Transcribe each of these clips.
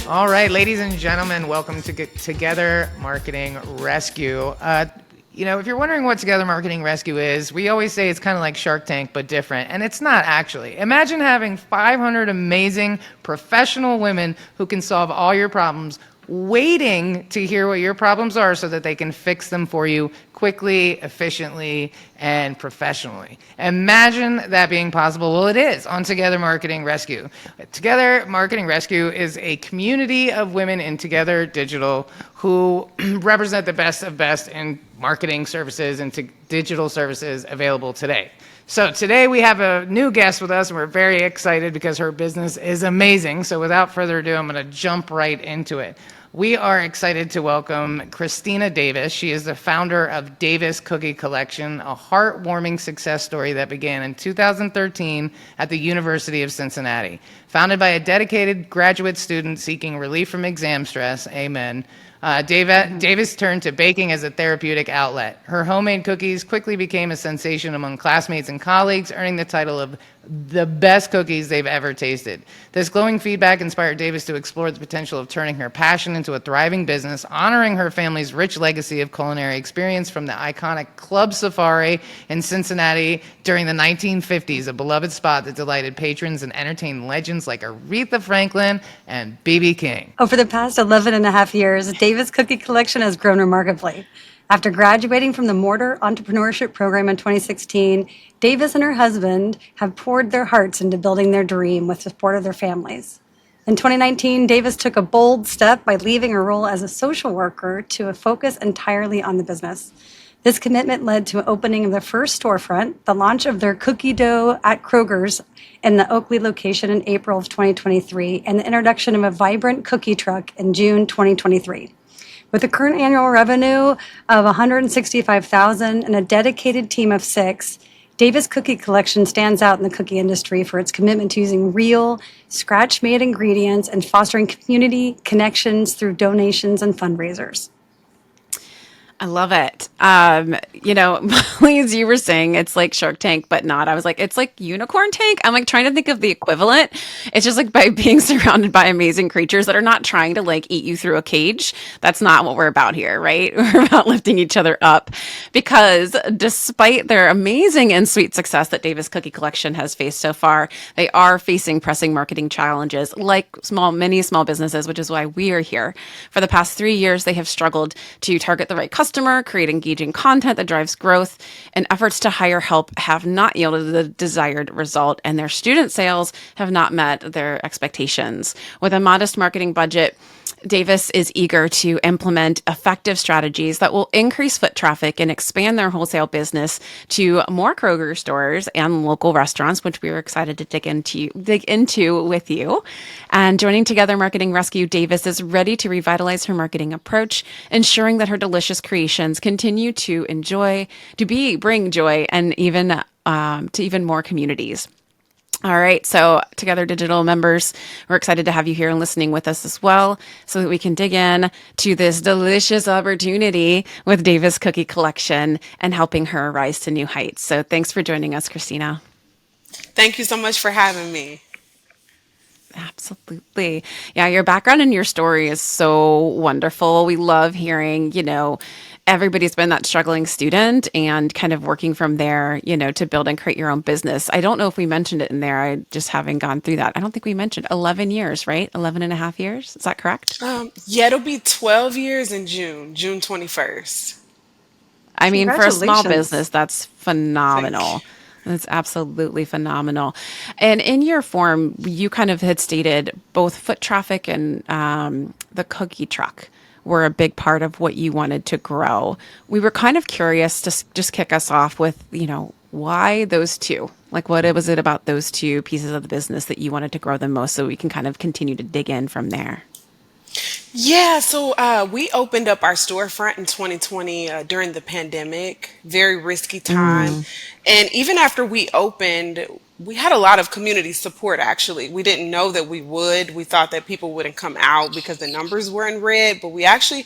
All right, ladies and gentlemen, welcome to Together Marketing Rescue. If you're wondering what Together Marketing Rescue is, we always say it's kind of like Shark Tank, but different. And it's not actually. Imagine having 500 amazing professional women who can solve all your problems, waiting to hear what your problems are so that they can fix them for you quickly, efficiently, and professionally. Imagine that being possible. Well, it is on Together Marketing Rescue. Together Marketing Rescue is a community of women in Together Digital who represent the best of best in marketing services and digital services available today. So today we have a new guest with us, and we're very excited because her business is amazing. So without further ado, I'm going to jump right into it. We are excited to welcome Christina Davis. She is the founder of Davis Cookie Collection, a heartwarming success story that began in 2013 at the University of Cincinnati. Founded by a dedicated graduate student seeking relief from exam stress, amen, Davis turned to baking as a therapeutic outlet. Her homemade cookies quickly became a sensation among classmates and colleagues, earning the title of the best cookies they've ever tasted. This glowing feedback inspired Davis to explore the potential of turning her passion into a thriving business, honoring her family's rich legacy of culinary experience from the iconic Club Safari in Cincinnati during the 1950s, a beloved spot that delighted patrons and entertained legends like Aretha Franklin and B.B. King. Over the past 11 and a half years, Davis Cookie Collection has grown remarkably. After graduating from the Mortar Entrepreneurship Program in 2016, Davis and her husband have poured their hearts into building their dream with the support of their families. In 2019, Davis took a bold step by leaving her role as a social worker to focus entirely on the business. This commitment led to an opening of their first storefront, the launch of their cookie dough at Kroger's in the Oakley location in April of 2023, and the introduction of a vibrant cookie truck in June 2023. With a current annual revenue of $165,000 and a dedicated team of 6, Davis Cookie Collection stands out in the cookie industry for its commitment to using real, scratch-made ingredients and fostering community connections through donations and fundraisers. I love it. Molly, as you were saying, it's like Shark Tank, but not. I was like, it's like Unicorn Tank. I'm like trying to think of the equivalent. It's just like by being surrounded by amazing creatures that are not trying to like eat you through a cage. That's not what we're about here, right? We're about lifting each other up because despite their amazing and sweet success that Davis Cookie Collection has faced so far, they are facing pressing marketing challenges like many small businesses, which is why we are here. For the past 3 years, they have struggled to target the right customer, create engaging content that drives growth, and efforts to hire help have not yielded the desired result, and their student sales have not met their expectations. With a modest marketing budget, Davis is eager to implement effective strategies that will increase foot traffic and expand their wholesale business to more Kroger stores and local restaurants, which we are excited to dig into with you. And joining Together Marketing Rescue, Davis is ready to revitalize her marketing approach, ensuring that her delicious creations continue to bring joy and even to even more communities. All right. So Together Digital members, we're excited to have you here and listening with us as well so that we can dig in to this delicious opportunity with Davis Cookie Collection and helping her rise to new heights. So thanks for joining us, Christina. Thank you so much for having me. Absolutely. Yeah, your background and your story is so wonderful. We love hearing, everybody's been that struggling student and kind of working from there, to build and create your own business. I don't know if we mentioned it in there. I just haven't gone through that. I don't think we mentioned 11 years, right? 11 and a half years. Is that correct? Yeah, it'll be 12 years in June 21st. I mean, for a small Congratulations. business, that's phenomenal. That's absolutely phenomenal. And in your form, you kind of had stated both foot traffic and the cookie truck were a big part of what you wanted to grow. We were kind of curious to just kick us off with, why those two? Like, what was it about those two pieces of the business that you wanted to grow the most so we can kind of continue to dig in from there? Yeah, so we opened up our storefront in 2020 during the pandemic. Very risky time. And even after we opened, we had a lot of community support, actually. We didn't know that we would. We thought that people wouldn't come out because the numbers were in red, but we actually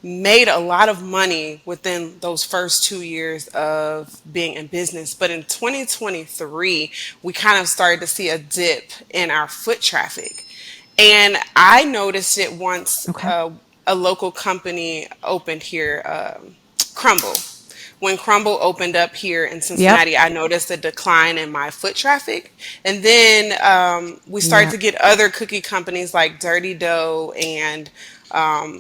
made a lot of money within those first 2 years of being in business. But in 2023, we kind of started to see a dip in our foot traffic. And I noticed it once Okay. a local company opened here, Crumble. When Crumble opened up here in Yep. Cincinnati, I noticed a decline in my foot traffic. And then we started Yeah. to get other cookie companies like Dirty Dough, and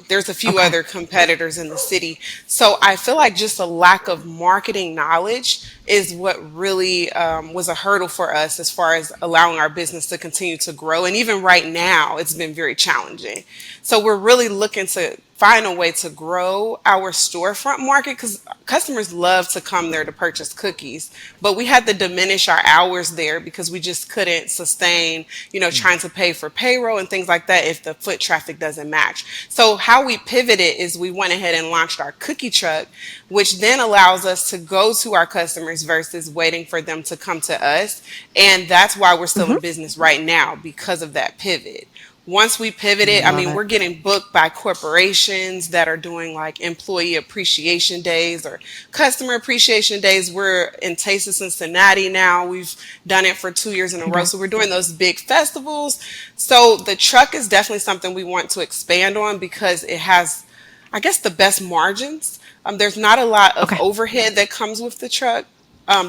there's a few Okay. other competitors in the city. So I feel like just a lack of marketing knowledge is what really was a hurdle for us as far as allowing our business to continue to grow. And even right now, it's been very challenging. So we're really looking to find a way to grow our storefront market because customers love to come there to purchase cookies, but we had to diminish our hours there because we just couldn't sustain, trying to pay for payroll and things like that if the foot traffic doesn't match. So how we pivoted is we went ahead and launched our cookie truck, which then allows us to go to our customers versus waiting for them to come to us. And that's why we're still in Hmm. business right now, because of that pivot. Once we pivoted, I Love mean, it. we're getting booked by corporations that are doing like employee appreciation days or customer appreciation days. We're in Taste of Cincinnati now. We've done it for 2 years in a row. So we're Congrats. doing those big festivals. So the truck is definitely something we want to expand on because it has, I guess, the best margins. There's not a lot of Okay. overhead that comes with the truck.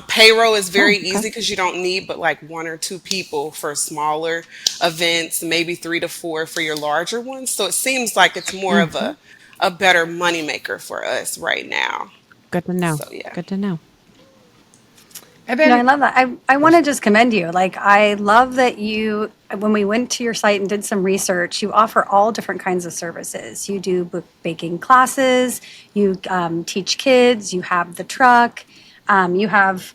Payroll is very Oh, okay. easy because you don't need but like one or two people for smaller events, maybe three to four for your larger ones. So it seems like it's more of Hmm. a better moneymaker for us right now. Good to know. So yeah. Good to know. And No, I then love that. I want to just commend you. Like, I love that you, when we went to your site and did some research, you offer all different kinds of services. You do book baking classes, you teach kids, you have the truck, you have,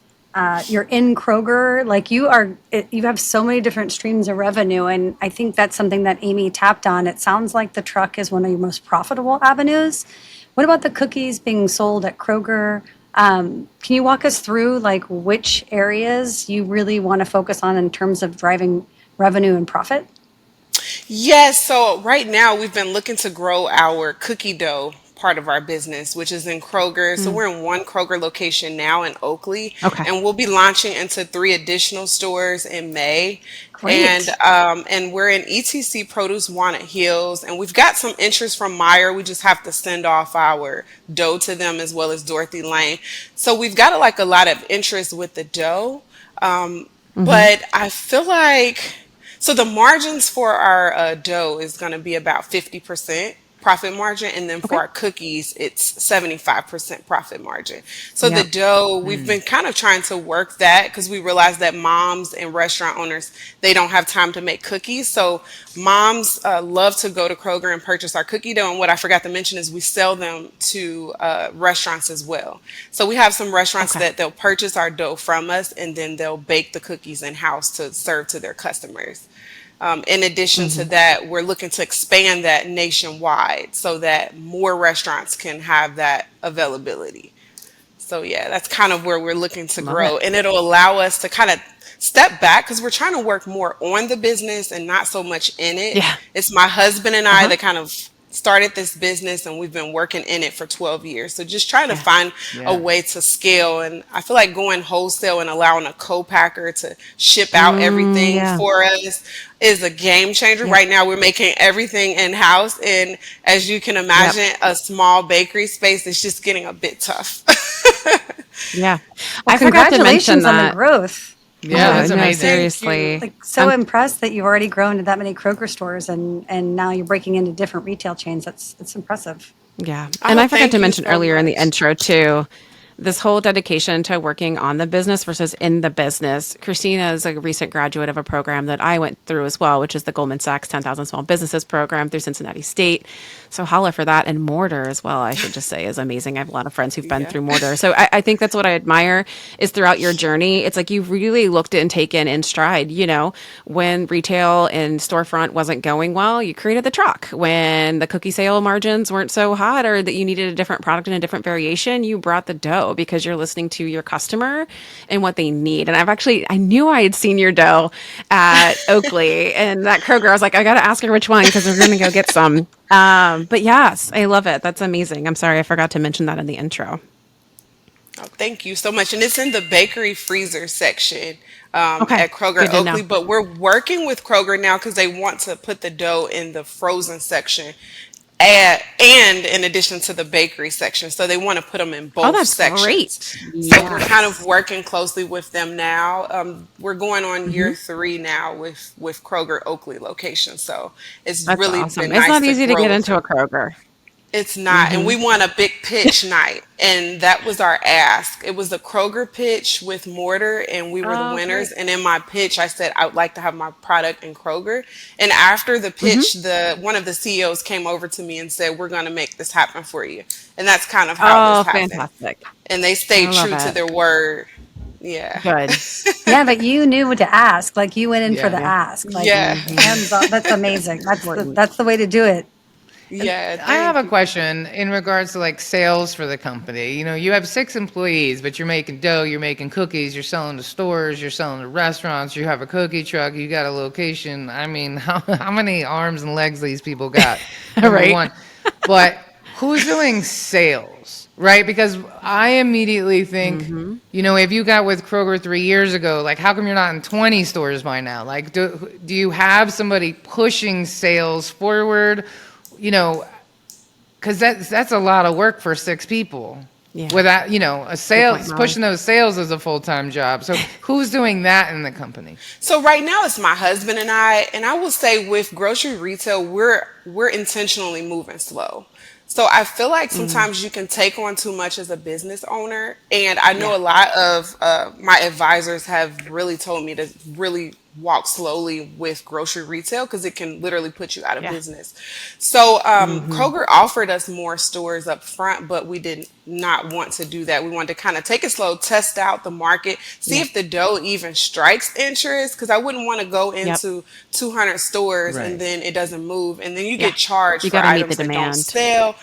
you're in Kroger. Like, you have so many different streams of revenue. And I think that's something that Amy tapped on. It sounds like the truck is one of your most profitable avenues. What about the cookies being sold at Kroger? Can you walk us through like which areas you really want to focus on in terms of driving revenue and profit? Yes, so right now we've been looking to grow our cookie dough part of our business, which is in Kroger. So Mm. we're in one Kroger location now in Oakley, Okay. and we'll be launching into three additional stores in May. And Great. and we're in ETC Produce Walnut Hills, and we've got some interest from Meyer. We just have to send off our dough to them as well as Dorothy Lane. So we've got like a lot of interest with the dough. Hmm. But I feel like so the margins for our dough is going to be about 50% profit margin, and then for Okay. our cookies, it's 75% profit margin. So the Yep. dough, we've been kind of trying to work that because we realize that moms and restaurant owners, they don't have time to make cookies. So moms love to go to Kroger and purchase our cookie dough. And what I forgot to mention is we sell them to restaurants as well. So we have some restaurants Okay. that they'll purchase our dough from us and then they'll bake the cookies in house to serve to their customers. In addition to Hmm. that, we're looking to expand that nationwide so that more restaurants can have that availability. So yeah, that's kind of where we're looking to Love it. grow, and it'll allow us to kind of step back because we're trying to work more on the business and not so much in it. Yeah. It's my husband and I Uh-huh. that kind of started this business, and we've been working in it for 12 years. So just trying to Yeah. find a yeah. way to scale, and I feel like going wholesale and allowing a co-packer to ship out Mm, everything yeah. for us is a game changer. Yep. Right now, we're making everything in house, and as you can Yep. imagine, a small bakery space is just getting a bit tough. Yeah. Well, I forgot to mention congratulations on the that. growth. Yeah, Oh, that's no, amazing. Thank you. seriously. Like, so I'm impressed that you've already grown to that many Kroger stores, and now you're breaking into different retail chains. That's impressive. Yeah. And Oh, I forgot to thank you mention so earlier in the much. intro too, this whole dedication to working on the business versus in the business. Christina is a recent graduate of a program that I went through as well, which is the Goldman Sachs 10,000 Small Businesses program through Cincinnati State. So holla for that. And Mortar as well, I should just say, is amazing. I have a lot of friends who've been Yeah. through Mortar. So I think that's what I admire is throughout your journey, it's like you've really looked and taken in stride, when retail and storefront wasn't going well, you created the truck. When the cookie sale margins weren't so hot or that you needed a different product and a different variation, you brought the dough because you're listening to your customer and what they need. And I knew I had seen your dough at Oakley and that Kroger. I was like, I got to ask her which one because we're going to go get some. But yes, I love it. That's amazing. I'm sorry, I forgot to mention that in the intro. Oh, thank you so much. And it's in the bakery freezer section Okay, at Kroger good to know. Oakley. But we're working with Kroger now because they want to put the dough in the frozen section and in addition to the bakery section. So they want to put them in Oh, both that's sections. great. So we're kind of Yes. working closely with them now. We're going on Hmm. year 3 now with Kroger Oakley location. So it's That's really awesome. been It's nice not to easy to grow get with into a them. Kroger. It's not. And Hmm. we won a big pitch night. And that was our ask. It was the Kroger pitch with mortar, and we were the Oh, winners. great. And in my pitch, I said I would like to have my product in Kroger. And after the Hmm. pitch, the one of the CEOs came over to me and said, "We're going to make this happen for you." And that's kind of how this Oh, happened. fantastic. And they I stayed love true to it. their word. Yeah. Good. Yeah, but you knew what to ask. Like you went in for the Yeah. Yeah. ask. Like Yeah. Hmm. hands on. That's amazing. Important. That's the way to do it. Yeah. I have Thank a you. question in regards to like sales for the company. You know, you have 6 employees, but you're making dough, you're making cookies, you're selling to stores, you're selling to restaurants, you have a cookie truck, you got a location. I mean, how many arms and legs these people got? Number Right. one. But who's doing sales, right? Because I immediately think, Hmm. if you got with Kroger 3 years ago, like how come you're not in 20 stores by now? Like, do you have somebody pushing sales forward? You know, because that's a lot of work for 6 people. Yeah. Without, a Good point, sales Molly. pushing those sales is a full-time job. So who's doing that in the company? So right now it's my husband and I will say with grocery retail, we're intentionally moving slow. So I feel like Mm. sometimes you can take on too much as a business owner, and I Yeah. know a lot of my advisors have really told me to really walk slowly with grocery retail because it can literally put you out of Yeah. business. So Hmm. Kroger offered us more stores up front, but we did not want to do that. We wanted to kind of take it slow, test out the market, see Yeah. if the dough even strikes interest. Because I wouldn't want to go Yep. into 200 stores and Right. then it doesn't move, and then you Yeah. get charged You for got to meet the items that don't demand. sell.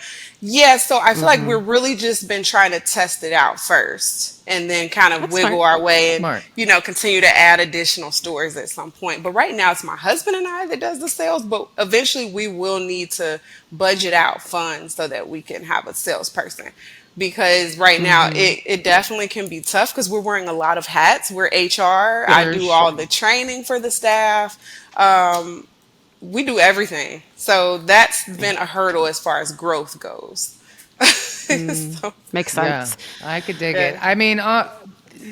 Yeah, so I feel like Hmm. we're really just been trying to test it out first and then kind of That's smart. wiggle our way and Smart. continue to add additional stores at some point. But right now it's my husband and I that does the sales, but eventually we will need to budget out funds so that we can have a salesperson. Because right now Hmm. it definitely can be tough because we're wearing a lot of hats. We're HR. I For do all sure. the training for the staff. Um, we do everything. So that's Yeah. been a hurdle as far as growth goes. Mm. So, Makes Yeah, sense. I could dig it. yeah. I mean,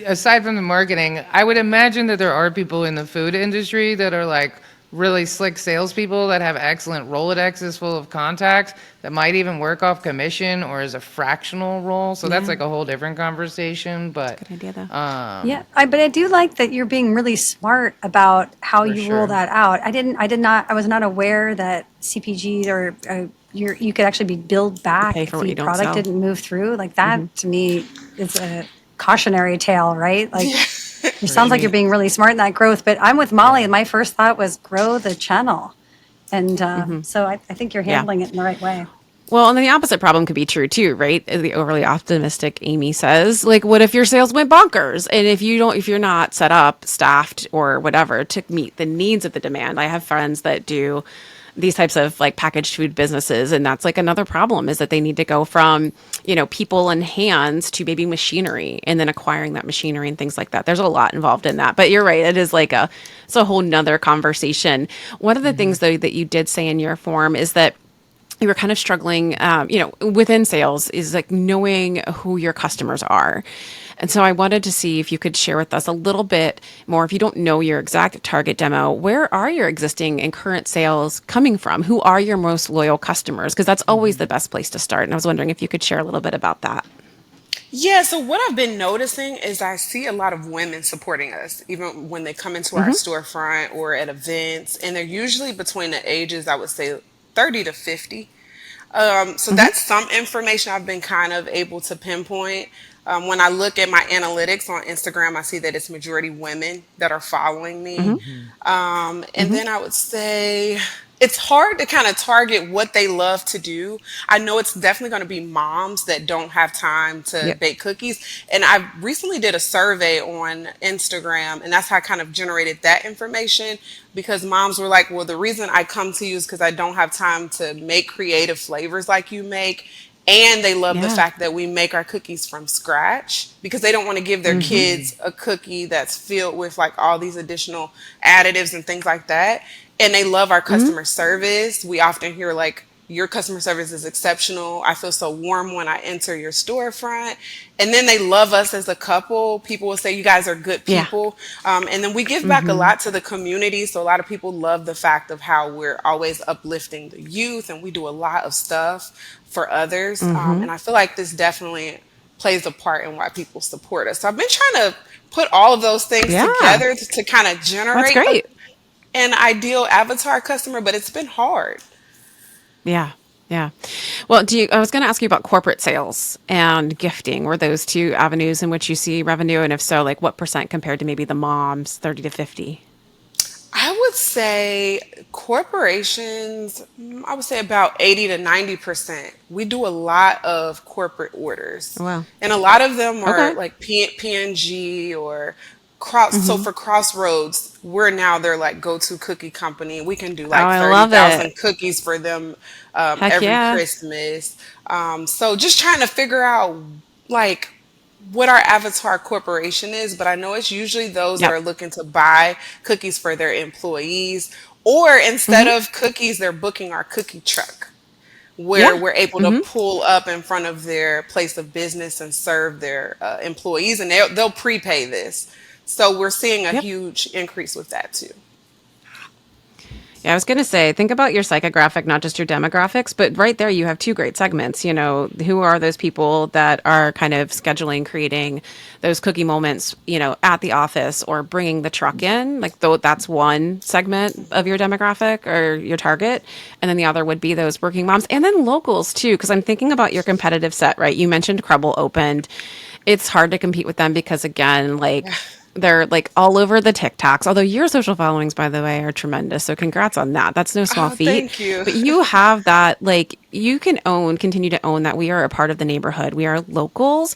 aside from the marketing, I would imagine that there are people in the food industry that are like really slick salespeople that have excellent Rolodexes full of contacts that might even work off commission or as a fractional role. So that's Yeah. like a whole different conversation. But Good idea, though. Yeah, but I do like that you're being really smart about how for you roll sure. that out. I was not aware that CPG or you could actually be billed You back pay if for what the you don't product sell. didn't move through. Like Hmm. that to me is a cautionary tale, right? Like it For sounds like you're sure. being really smart in that growth. But I'm with Molly, Yeah. and my first thought was grow the channel, and Hmm. so I think you're Yeah. handling it in the right way. Well, and then the opposite problem could be true too, right? The overly optimistic Amy says, like, what if your sales went bonkers? And if you're not set up, staffed, or whatever to meet the needs of the demand. I have friends that do these types of like packaged food businesses, and that's like another problem is that they need to go from, people and hands to maybe machinery and then acquiring that machinery and things like that. There's a lot involved in that. But you're right, it's a whole nother conversation. One of the things though that you did say in your form is that you were kind of struggling, within sales is like knowing who your customers are. And so I wanted to see if you could share with us a little bit more. If you don't know your exact target demo, where are your existing and current sales coming from? Who are your most loyal customers? Because that's always the best place to start. And I was wondering if you could share a little bit about that. Yeah, so what I've been noticing is I see a lot of women supporting us, even when they come into our Hmm. storefront or at events, and they're usually between the ages, I would say 30 to 50. So Hmm. that's some information I've been kind of able to pinpoint. When I look at my analytics on Instagram, I see that it's majority women that are following me. Hmm. And then I would say it's hard to kind of target what they love to do. I know it's definitely going to be moms that don't have time to Yep. bake cookies. And I recently did a survey on Instagram, and that's how I kind of generated that information because moms were like, well, the reason I come to you is because I don't have time to make creative flavors like you make. And they love the Yeah. fact that we make our cookies from scratch because they don't want to give their kids a cookie that's filled with like all these additional additives and things like that. And they love our customer service. We often hear like, your customer service is exceptional. I feel so warm when I enter your storefront. And then they love us as a couple. People will say, you guys are good Yeah. people. And then we give back a lot to the community. So a lot of people love the fact of how we're always uplifting the youth and we do a lot of stuff for others. And I feel like this definitely plays a part in why people support us. So I've been trying to put all of those things Yeah. together to kind of That's generate great. an ideal avatar customer, but it's been hard. Yeah. Yeah. Well, I was going to ask you about corporate sales and gifting. Were those two avenues in which you see revenue? And if so, like what percent compared to maybe the moms, 30 to 50? I would say corporations, I would say about 80 to 90%. We do a lot of corporate orders. Wow. And a lot of them are Okay. like P&G or Cross. So for Crossroads, we're now their like go-to cookie company. We can do Oh, like I love 30,000 it. cookies for them Heck every yeah. Christmas. So just trying to figure out like what our avatar corporation is, but I know it's usually those that Yep. are looking to buy cookies for their employees, or instead of cookies, they're booking our cookie truck where Yeah. we're able to pull up in front of their place of business and serve their employees, and they'll prepay this. So we're seeing a Yep. huge increase with that too. Yeah, I was going to say, think about your psychographic, not just your demographics, but right there you have two great segments. You know, who are those people that are kind of scheduling, creating those cookie moments, you know, at the office or bringing the truck in? Like, though that's one segment of your demographic or your target. And then the other would be those working moms and then locals too. Because I'm thinking about your competitive set, right? You mentioned Crumble opened. It's hard to compete with them because, again, like, they're like all over the TikToks, although your social followings, by the way, are tremendous. So congrats on that. That's no small Oh, feat. thank you. But you have that, like, you can continue to own that we are a part of the neighborhood. We are locals.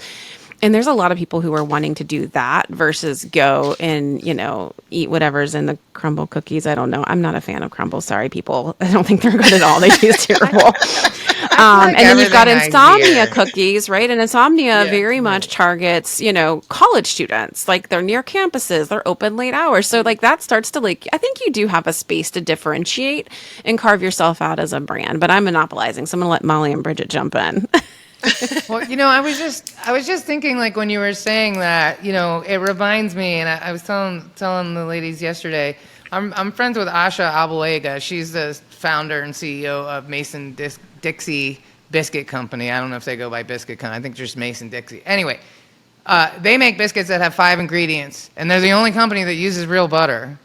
And there's a lot of people who are wanting to do that versus go and, you know, eat whatever's in the crumble cookies. I don't know. I'm not a fan of crumble. Sorry, people. I don't think they're good at all. They taste terrible. like And then you've got everything I insomnia hear. cookies, right? And insomnia Yeah. very much targets, you know, college students. Like they're near campuses, they're open late hours. So like that starts to like, I think you do have a space to differentiate and carve yourself out as a brand. But I'm monopolizing, so I'm gonna let Molly and Bridget jump in. Well, you know, I was just thinking, like, when you were saying that, you know, it reminds me, and I was telling the ladies yesterday, I'm friends with Asha Abulega. She's the founder and CEO of Mason Dixie Biscuit Company. I don't know if they go by Biscuit Company. I think just Mason Dixie. Anyway, they make biscuits that have 5 ingredients, and they're the only company that uses real butter.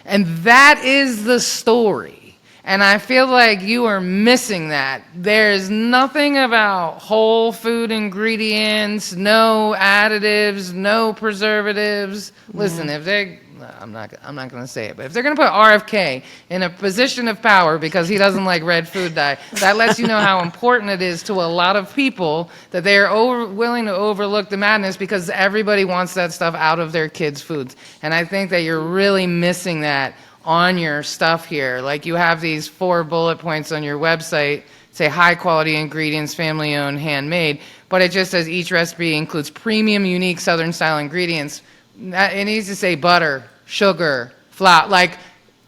And that is the story. And I feel like you are missing that. There's nothing about whole food ingredients, no additives, no preservatives. Listen, if they, I'm not going to say it, but if they're going to put RFK in a position of power because he doesn't like red food dye, that lets you know how important it is to a lot of people that they are willing to overlook the madness because everybody wants that stuff out of their kids' foods. And I think that you're really missing that on your stuff here. Like you have these 4 bullet points on your website, say high quality ingredients, family owned, handmade, but it just says each recipe includes premium, unique Southern style ingredients. It needs to say butter, sugar, flour, like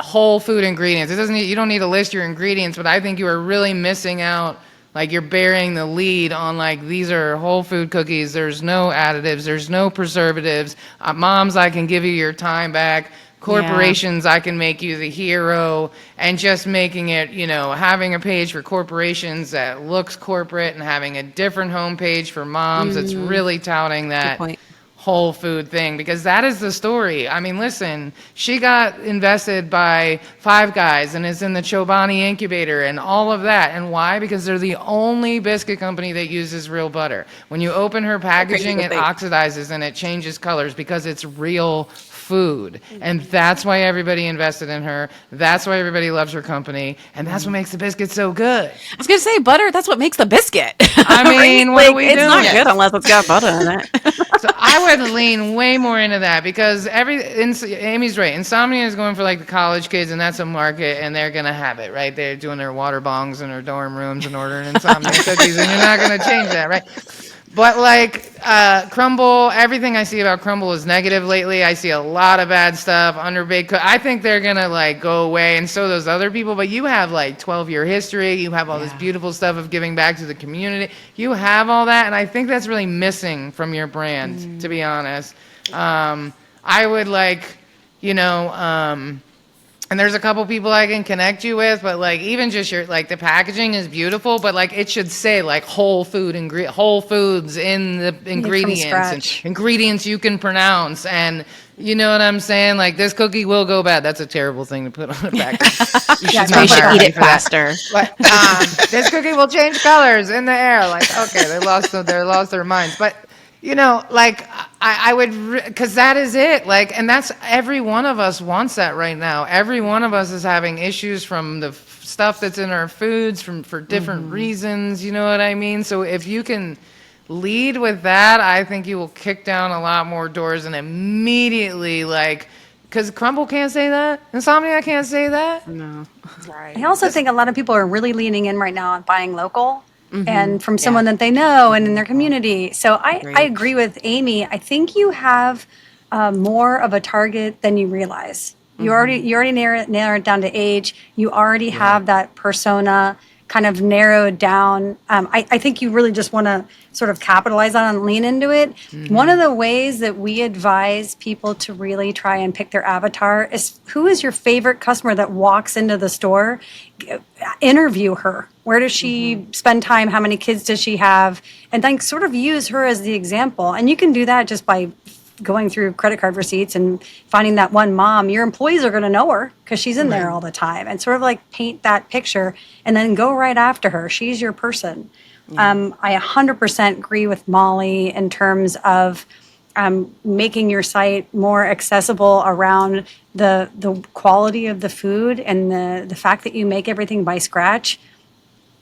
whole food ingredients. It doesn't need, you don't need to list your ingredients, but I think you are really missing out. Like you're bearing the lead on like, these are whole food cookies. There's no additives. There's no preservatives. Moms, I can give you your time back. Corporations, I can make you the hero, and just making it, you know, having a page for corporations that looks corporate and having a different homepage for moms that's really touting that point. whole food thing, because that is the story. I mean, listen, she got invested by Five Guys and is in the Chobani incubator and all of that. And why? Because they're the only biscuit company that uses real butter. When you open her packaging, it oxidizes and it changes colors because it's real food. And that's why everybody invested in her. That's why everybody loves her company. And that's what makes the biscuit so good. I was gonna say butter. That's what makes the biscuit. I mean, Right? what are Like, we it's doing? not good unless it's got butter in it. So I would would lean way more into that because Amy's right. Insomnia is going for like the college kids, and that's a market, and they're gonna have it, right? They're doing their water bongs in their dorm rooms and ordering insomnia cookies, and you're not gonna change that, right? But like Crumble, everything I see about Crumble is negative lately. I see a lot of bad stuff, underbaked. I think they're gonna like go away, and so those other people. But you have like 12-year history. You have all this beautiful stuff of giving back to the community. You have all that, and I think that's really missing from your brand, to be honest. I would like, you know. And there's a couple people I can connect you with, but like even just your like the packaging is beautiful, but like it should say like whole foods in the ingredients and ingredients you can pronounce, and you know what I'm saying? Like this cookie will go bad. That's a terrible thing to put on a package. You should eat it faster. But this cookie will change colors in the air. Like okay, they lost their minds, but. You know, like I would, because that is it. Like, and that's every one of us wants that right now. Every one of us is having issues from the stuff that's in our foods for different reasons. You know what I mean? So if you can lead with that, I think you will kick down a lot more doors and immediately like. Because Crumble can't say that. Insomnia can't say that. No. Right. I also think a lot of people are really leaning in right now on buying local. And from someone that they know and in their community. So I agree with Amy. I think you have more of a target than you realize. You already narrow it down to age. You already have that persona kind of narrowed down. I think you really just want to sort of capitalize on and lean into it. One of the ways that we advise people to really try and pick their avatar is who is your favorite customer that walks into the store? Interview her. Where does she spend time? How many kids does she have? And then sort of use her as the example. And you can do that just by going through credit card receipts and finding that one mom. Your employees are going to know her because she's in there all the time, and sort of like paint that picture and then go right after her. She's your person. I 100% agree with Molly in terms of making your site more accessible around the quality of the food and the fact that you make everything by scratch.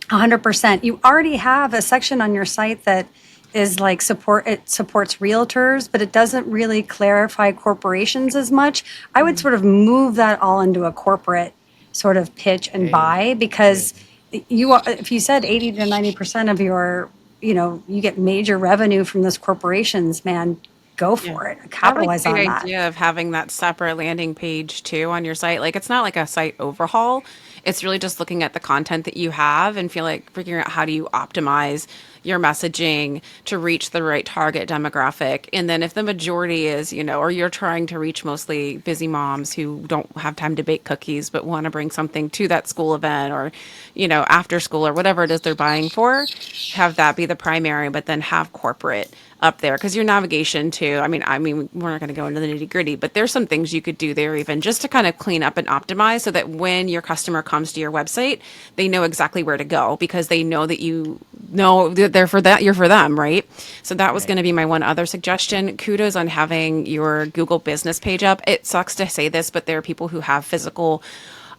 100%. You already have a section on your site that is like it supports realtors, but it doesn't really clarify corporations as much. I would sort of move that all into a corporate sort of pitch and buy, because if you said 80 to 90% of your, you get major revenue from those corporations, man, go for it. Capitalize on that. I like the idea of having that separate landing page too on your site. Like it's not like a site overhaul. It's really just looking at the content that you have and figuring out how do you optimize your messaging to reach the right target demographic. And then if the majority is, or you're trying to reach mostly busy moms who don't have time to bake cookies but want to bring something to that school event or, after school or whatever it is they're buying for, have that be the primary, but then have corporate up there, because your navigation too. I mean, we're not going to go into the nitty gritty, but there's some things you could do there even just to kind of clean up and optimize so that when your customer comes to your website, they know exactly where to go because they know that they're for that, you're for them, right? So that was going to be my one other suggestion. Kudos on having your Google business page up. It sucks to say this, but there are people who have physical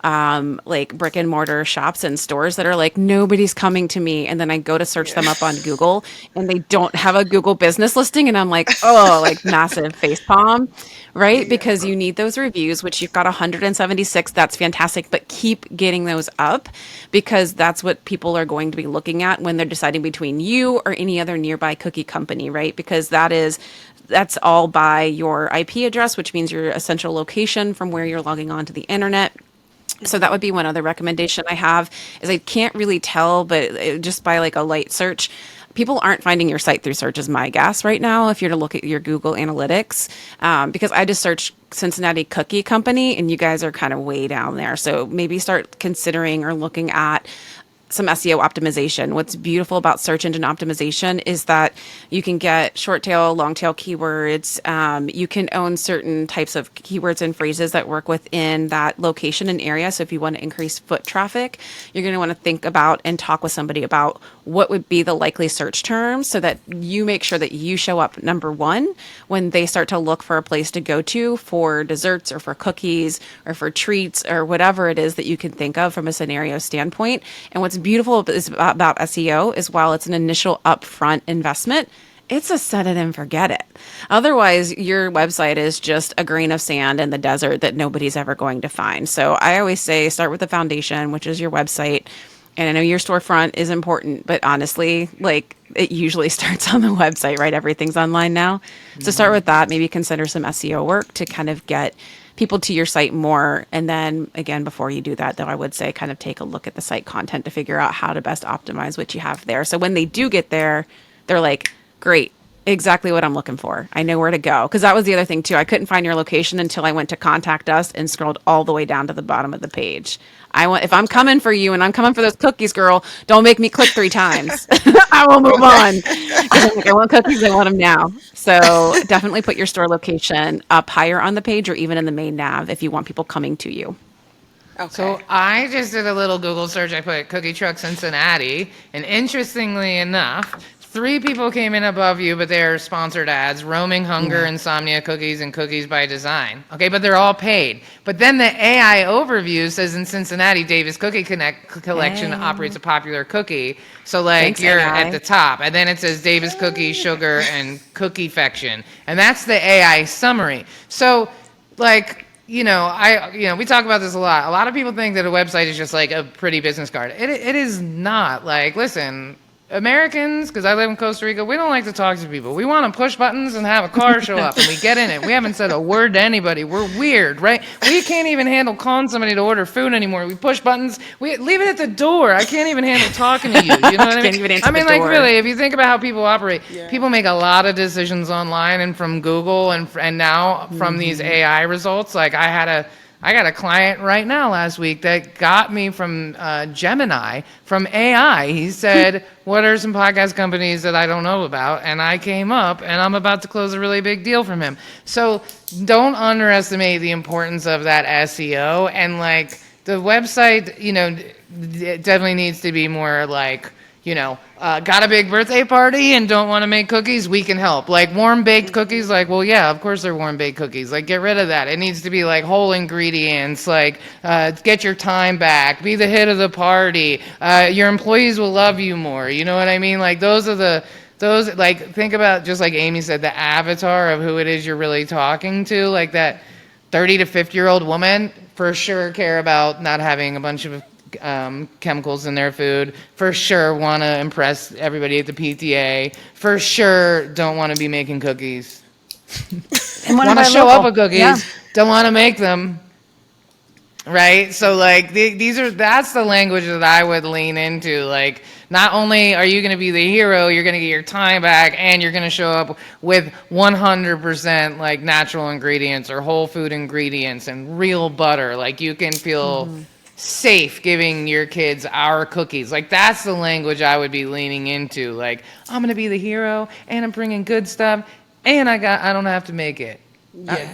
like brick and mortar shops and stores that are like, nobody's coming to me. And then I go to search them up on Google and they don't have a Google business listing. And I'm like, oh, like massive facepalm, right? Because you need those reviews, which you've got 176. That's fantastic. But keep getting those up because that's what people are going to be looking at when they're deciding between you or any other nearby cookie company, right? Because that's all by your IP address, which means your essential location from where you're logging on to the internet. So that would be one other recommendation I have is I can't really tell, but just by like a light search, people aren't finding your site through search is my guess right now. If you're to look at your Google Analytics, because I just searched Cincinnati Cookie Company and you guys are kind of way down there. So maybe start considering or looking at some SEO optimization. What's beautiful about search engine optimization is that you can get short tail, long tail keywords. You can own certain types of keywords and phrases that work within that location and area. So if you want to increase foot traffic, you're going to want to think about and talk with somebody about what would be the likely search terms so that you make sure that you show up number one when they start to look for a place to go to for desserts or for cookies or for treats or whatever it is that you can think of from a scenario standpoint. And what's beautiful is about SEO is while it's an initial upfront investment, it's a set it and forget it. Otherwise, your website is just a grain of sand in the desert that nobody's ever going to find. So I always say start with the foundation, which is your website. And I know your storefront is important, but honestly, like it usually starts on the website, right? Everything's online now. So start with that. Maybe consider some SEO work to kind of get people to your site more. And then again, before you do that, though, I would say kind of take a look at the site content to figure out how to best optimize what you have there. So when they do get there, they're like, great, exactly what I'm looking for. I know where to go. Because that was the other thing too. I couldn't find your location until I went to contact us and scrolled all the way down to the bottom of the page. If I'm coming for you and I'm coming for those cookies, girl, don't make me click 3 times. I will move on. 'Cause I'm like, I want cookies. I want them now. So definitely put your store location up higher on the page or even in the main nav if you want people coming to you. Okay. So I just did a little Google search. I put cookie truck Cincinnati, and interestingly enough, 3 people came in above you, but they're sponsored ads: Roaming Hunger, Insomnia Cookies, and Cookies by Design. Okay, but they're all paid. But then the AI overview says in Cincinnati, Davis Cookie Collection operates a popular cookie. So like Thanks, you're AI. at the top, and then it says Davis Cookie, Sugar, and Cookie Fection, and that's the AI summary. So like, we talk about this a lot. A lot of people think that a website is just like a pretty business card. It is not. Like, listen, Americans, because I live in Costa Rica, we don't like to talk to people. We want to push buttons and have a car show up and we get in it. We haven't said a word to anybody. We're weird, right? We can't even handle calling somebody to order food anymore. We push buttons. We leave it at the door. I can't even handle talking to you. You know what I mean? Can't even answer I mean, the like door. really, if you think about how people operate, people make a lot of decisions online and from Google and now from these AI results. Like I got a client right now last week that got me from Gemini from AI. He said, what are some podcast companies that I don't know about? And I came up and I'm about to close a really big deal from him. So don't underestimate the importance of that SEO. And like the website, it definitely needs to be more like, got a big birthday party and don't want to make cookies, we can help. Like warm baked cookies, like, well, yeah, of course they're warm baked cookies. Like, get rid of that. It needs to be like whole ingredients, like get your time back, be the hit of the party. Your employees will love you more. You know what I mean? Like those, like, think about, just like Amy said, the avatar of who it is you're really talking to, like that 30 to 50-year-old woman for sure care about not having a bunch of chemicals in their food, for sure want to impress everybody at the PTA, for sure don't want to be making cookies, And want to show up with cookies, Yeah. don't want to make them, right? So like that's the language that I would lean into. Like, not only are you going to be the hero, you're going to get your time back and you're going to show up with 100% like natural ingredients or whole food ingredients and real butter. Like you can feel safe giving your kids our cookies. Like that's the language I would be leaning into. Like, I'm gonna be the hero and I'm bringing good stuff and I don't have to make it.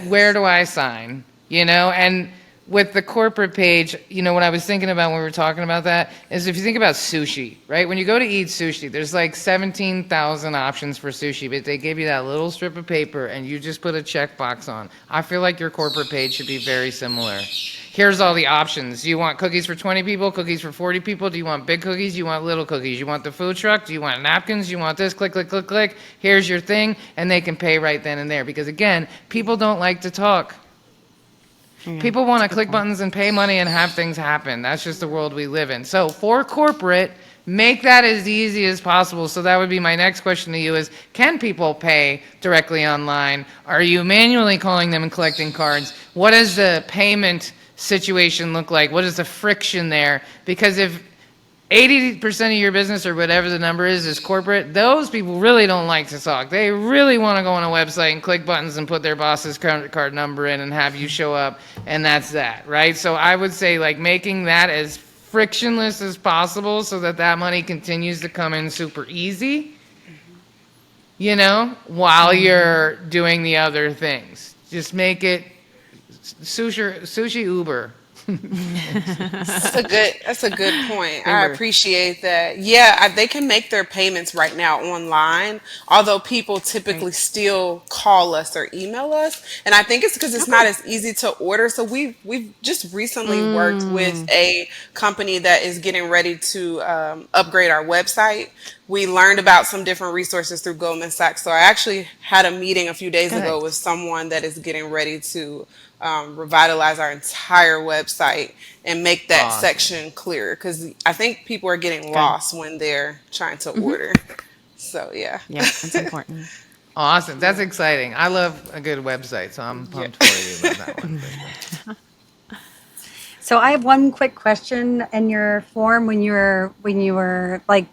Where do I sign? And with the corporate page, what I was thinking about when we were talking about that is if you think about sushi, right? When you go to eat sushi, there's like 17,000 options for sushi, but they give you that little strip of paper and you just put a checkbox on. I feel like your corporate page should be very similar. Here's all the options. Do you want cookies for 20 people, cookies for 40 people? Do you want big cookies? Do you want little cookies? You want the food truck? Do you want napkins? Do you want this? Click, click, click, click. Here's your thing. And they can pay right then and there. Because again, people don't like to talk. People want to click buttons and pay money and have things happen. That's just the world we live in. So for corporate, make that as easy as possible. So that would be my next question to you is, can people pay directly online? Are you manually calling them and collecting cards? What does the payment situation look like? What is the friction there? Because if 80% of your business or whatever the number is corporate, those people really don't like to talk. They really want to go on a website and click buttons and put their boss's credit card number in and have you show up, and that's that, right? So I would say like making that as frictionless as possible so that money continues to come in super easy, while you're doing the other things. Just make it sushi Uber. That's a good point. I Remember. appreciate that. Yeah, they can make their payments right now online, although people typically Right. still call us or email us. And I think it's because it's not Okay. as easy to order. So we've just recently worked with Mm. a company that is getting ready to upgrade our website. We learned about some different resources through Goldman Sachs. So I actually had a meeting a few days Good. ago with someone that is getting ready to revitalize our entire website and make that Awesome. section clearer because I think people are getting Good. lost when they're trying to Hmm. order. So yeah. Yep, it's important. Awesome. That's Yeah. exciting. I love a good website, so I'm Yeah. pumped for you about that one for sure. So I have one quick question in your form when you were like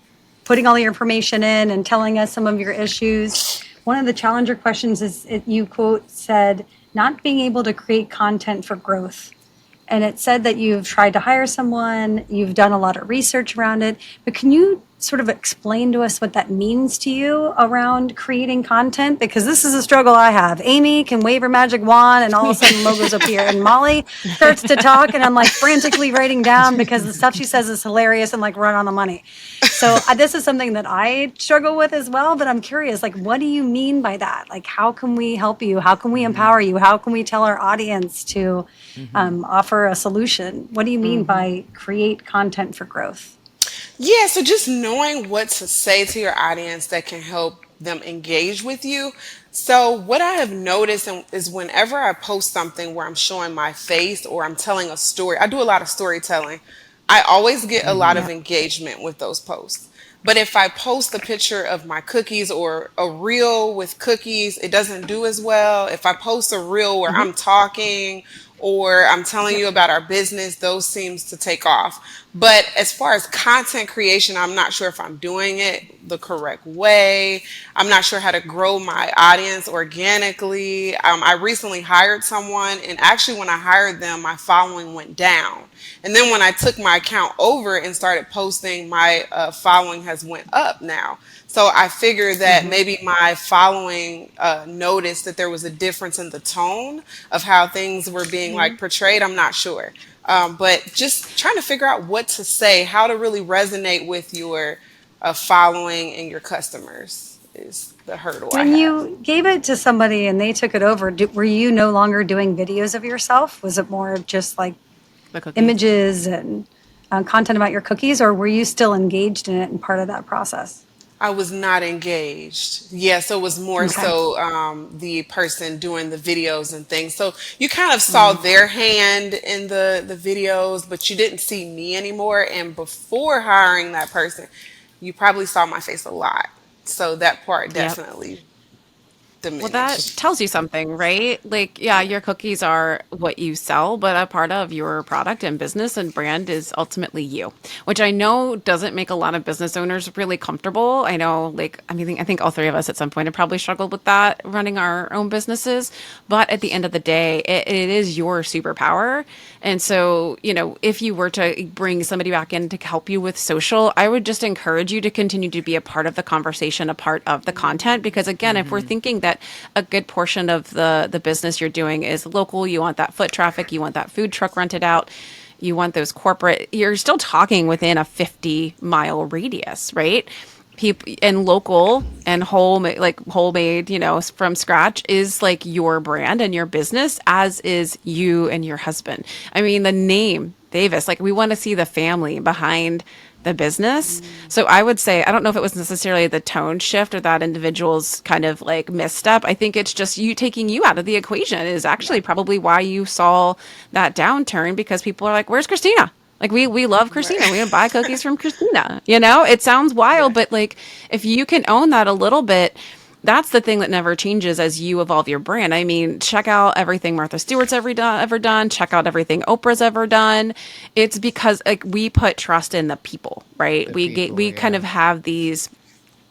putting all your information in and telling us some of your issues. One of the challenger questions is you quote said not being able to create content for growth. And it said that you've tried to hire someone, you've done a lot of research around it, but can you sort of explain to us what that means to you around creating content? Because this is a struggle I have. Amy can wave her magic wand and all of a sudden logos appear. And Molly starts to talk and I'm like frantically writing down because the stuff she says is hilarious and like right on the money. So this is something that I struggle with as well, but I'm curious, like, what do you mean by that? Like, how can we help you? How can we empower you? How can we tell our audience to offer a solution? What do you mean by create content for growth? Yeah, so just knowing what to say to your audience that can help them engage with you. So, what I have noticed is whenever I post something where I'm showing my face or I'm telling a story, I do a lot of storytelling. I always get a lot of Yeah. engagement with those posts. But if I post a picture of my cookies or a reel with cookies, it doesn't do as well. If I post a reel where I'm talking or I'm telling you about our business, those seems to take off. But as far as content creation, I'm not sure if I'm doing it the correct way. I'm not sure how to grow my audience organically. I recently hired someone, and actually, when I hired them, my following went down. And then when I took my account over and started posting, my following has went up now. So I figured that maybe my following noticed that there was a difference in the tone of how things were being like portrayed. I'm not sure. But just trying to figure out what to say, how to really resonate with your following and your customers is the hurdle I When have. you gave it to somebody and they took it over, were you no longer doing videos of yourself? Was it more of just like The cookies. images and content about your cookies, or were you still engaged in it and part of that process? I was not engaged. Yeah, so it was more Okay. so the person doing the videos and things. So you kind of saw their hand in the videos, but you didn't see me anymore. And before hiring that person, you probably saw my face a lot. So that part Yep. definitely Well, that diminished. tells you something, right? Like, yeah, your cookies are what you sell, but a part of your product and business and brand is ultimately you, which I know doesn't make a lot of business owners really comfortable. I know, like, I mean, I think all three of us at some point have probably struggled with that running our own businesses. But at the end of the day, it is your superpower. And so, if you were to bring somebody back in to help you with social, I would just encourage you to continue to be a part of the conversation, a part of the content. Because again, if we're thinking that a good portion of the business you're doing is local, you want that foot traffic, you want that food truck rented out, you want those corporate, you're still talking within a 50-mile radius, right? People and local and homemade, from scratch is like your brand and your business, as is you and your husband. I mean, the name Davis, like we want to see the family behind the business. So I would say, I don't know if it was necessarily the tone shift or that individual's kind of like misstep. I think it's just you taking you out of the equation is actually probably why you saw that downturn, because people are like, where's Christina? Like we love Christina. We Right. would buy cookies from Christina. It sounds wild, Yeah. but like if you can own that a little bit, that's the thing that never changes as you evolve your brand. I mean, check out everything Martha Stewart's ever done. Check out everything Oprah's ever done. It's because like we put trust in the people, right? The We people, kind yeah. of have these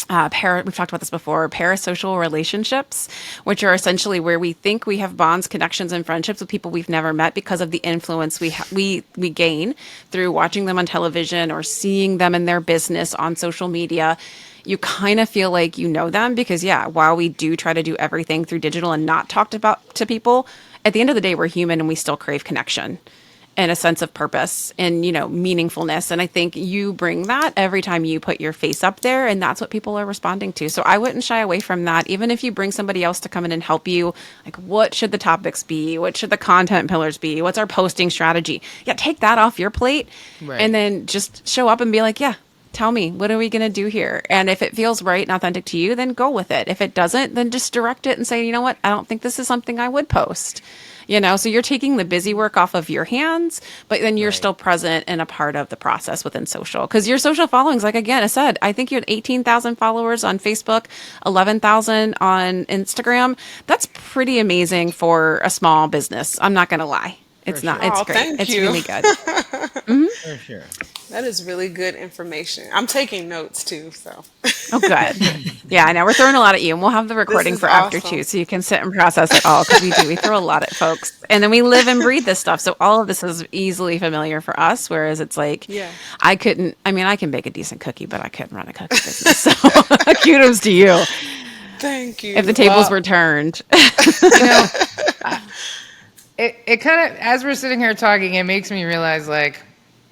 we've talked about this before, parasocial relationships, which are essentially where we think we have bonds, connections, and friendships with people we've never met because of the influence we gain through watching them on television or seeing them in their business on social media. You kind of feel like you know them because, yeah, while we do try to do everything through digital and not talked about to people, at the end of the day, we're human and we still crave connection. and a sense of purpose and, meaningfulness. And I think you bring that every time you put your face up there, and that's what people are responding to. So I wouldn't shy away from that. Even if you bring somebody else to come in and help you, like, what should the topics be? What should the content pillars be? What's our posting strategy? Yeah, take that off your plate Right. and then just show up and be like, yeah, tell me, what are we going to do here? And if it feels right and authentic to you, then go with it. If it doesn't, then just direct it and say, you know what, I don't think this is something I would post. So you're taking the busy work off of your hands, but then you're Right. still present and a part of the process within social. Because your social followings, like, again, I said, I think you had 18,000 followers on Facebook, 11,000 on Instagram. That's pretty amazing for a small business. I'm not going to lie. It's not. sure. It's Oh, great. thank It's you. really good. For sure. That is really good information. I'm taking notes too, so. Oh, good. Yeah, I know. We're throwing a lot at you, and we'll have the recording is for after awesome. too, so you can sit and process it all, because we do. We throw a lot at folks, and then we live and breathe this stuff. So all of this is easily familiar for us. Whereas it's like, Yeah. I couldn't. I mean, I can bake a decent cookie, but I couldn't run a cookie business. So kudos to you. Thank you. If the tables Well- were turned, It kind of, as we're sitting here talking, it makes me realize, like,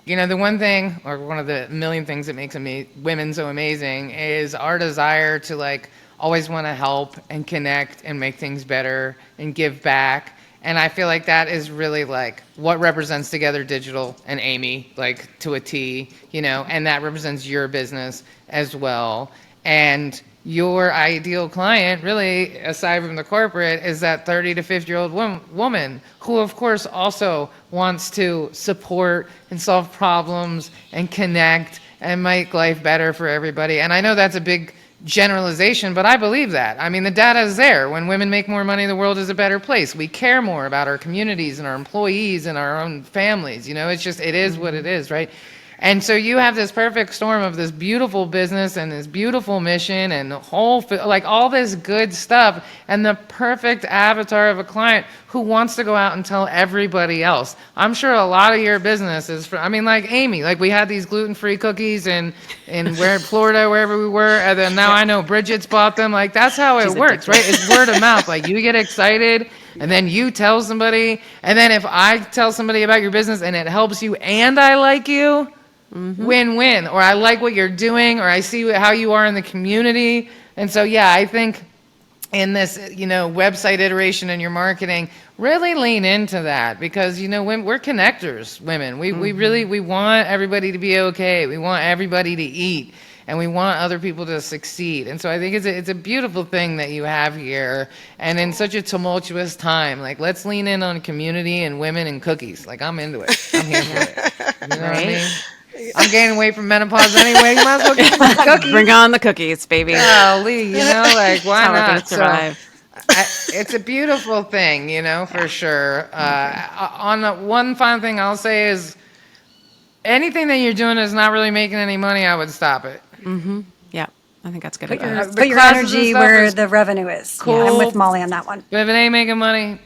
the one thing, or one of the million things that makes women so amazing, is our desire to, like, always want to help and connect and make things better and give back. And I feel like that is really, like, what represents Together Digital and Amy, like, to a T, and that represents your business as well. And your ideal client, really, aside from the corporate, is that 30 to 50-year-old woman who, of course, also wants to support and solve problems and connect and make life better for everybody. And I know that's a big generalization, but I believe that. I mean, the data is there. When women make more money, the world is a better place. We care more about our communities and our employees and our own families. It's just, it is what it is, right? And so you have this perfect storm of this beautiful business and this beautiful mission and the like, all this good stuff, and the perfect avatar of a client who wants to go out and tell everybody else. I'm sure a lot of your business is like Amy, like, we had these gluten-free cookies in Florida, wherever we were, and then now I know Bridget's bought them. Like, that's how it works, right? It's word of mouth. Like, you get excited, and then you tell somebody, and then if I tell somebody about your business and it helps you and I like you, win-win. Or I like what you're doing, or I see how you are in the community. And so, yeah, I think in this, website iteration in your marketing, really lean into that, because, we're connectors, women. We really, we want everybody to be okay. We want everybody to eat, and we want other people to succeed. And so I think it's a beautiful thing that you have here, and in such a tumultuous time. Like, let's lean in on community and women and cookies. Like, I'm into it. I'm here for it. You know what I mean? I'm gaining weight from menopause anyway. You might as well get some cookies. bring on the cookies, baby. Golly, like, why That's how we're not? gonna survive. It's a beautiful thing, for sure. One final thing I'll say is, anything that you're doing is not really making any money, I would stop it. Yeah, I think that's good Put advice. your, The put your classes and energy stuff where is the revenue is. cool. I'm with Molly on that one. But if it ain't making money,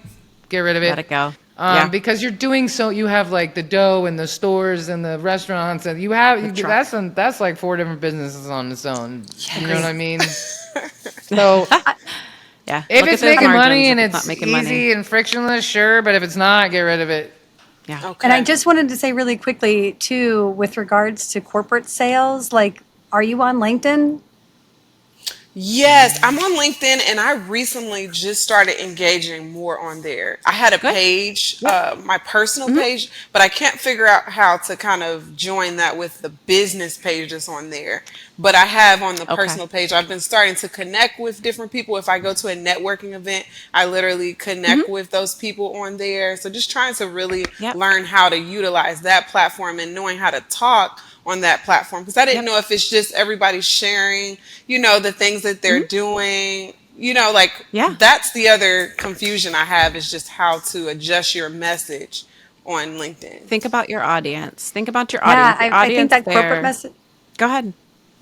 get rid of it. Let it go. Yeah. Because you're doing so, you have, like, the dough and the stores and the restaurants, and that's like 4 different businesses on its own. You know what I mean? So Yeah. if Look it's at those making margins money if and it's it's not making easy money. and frictionless, sure. But if it's not, get rid of it. Yeah. Okay. And I just wanted to say really quickly, too, with regards to corporate sales, like, are you on LinkedIn? Yes, I'm on LinkedIn, and I recently just started engaging more on there. I had a page, my personal page, but I can't figure out how to kind of join that with the business page that's on there. But I have on the personal page, I've been starting to connect with different people. If I go to a networking event, I literally connect with those people on there. So just trying to really learn how to utilize that platform and knowing how to talk on that platform, because I didn't know if it's just everybody sharing, the things that they're doing, that's the other confusion I have, is just how to adjust your message on LinkedIn. Think about your audience. Think about your Yeah, audience. Your I think audience that there- corporate message. Go ahead.